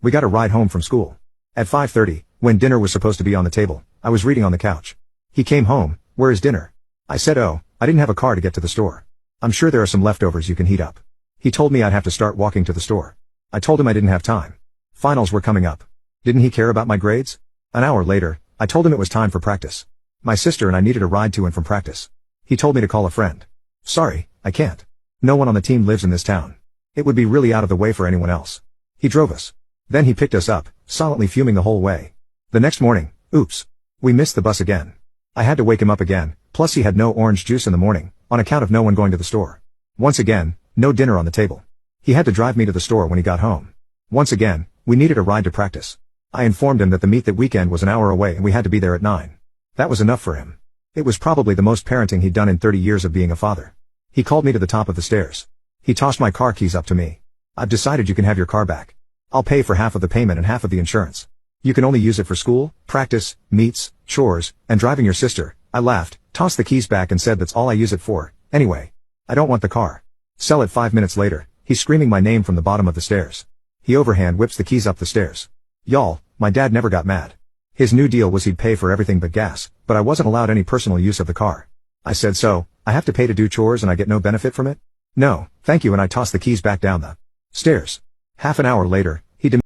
We got a ride home from school. At 5:30, when dinner was supposed to be on the table, I was reading on the couch. He came home. "Where is dinner?" I said, "Oh, I didn't have a car to get to the store. I'm sure there are some leftovers you can heat up." He told me I'd have to start walking to the store. I told him I didn't have time. Finals were coming up. Didn't he care about my grades? An hour later, I told him it was time for practice. My sister and I needed a ride to and from practice. He told me to call a friend. "Sorry, I can't. No one on the team lives in this town. It would be really out of the way for anyone else." He drove us. Then he picked us up, silently fuming the whole way. The next morning, oops. We missed the bus again. I had to wake him up again, plus he had no orange juice in the morning, on account of no one going to the store. Once again, no dinner on the table. He had to drive me to the store when he got home. Once again, we needed a ride to practice. I informed him that the meet that weekend was an hour away and we had to be there at 9. That was enough for him. It was probably the most parenting he'd done in 30 years of being a father. He called me to the top of the stairs. He tossed my car keys up to me. "I've decided you can have your car back. I'll pay for half of the payment and half of the insurance. You can only use it for school, practice, meets, chores, and driving your sister." I laughed, tossed the keys back and said that's all I use it for. Anyway, I don't want the car. Sell it. 5 minutes later, he's screaming my name from the bottom of the stairs. He overhand whips the keys up the stairs. Y'all, my dad never got mad. His new deal was he'd pay for everything but gas, but I wasn't allowed any personal use of the car. I said, "So, I have to pay to do chores and I get no benefit from it?" "No, thank you," and I tossed the keys back down the stairs. Half an hour later, he demanded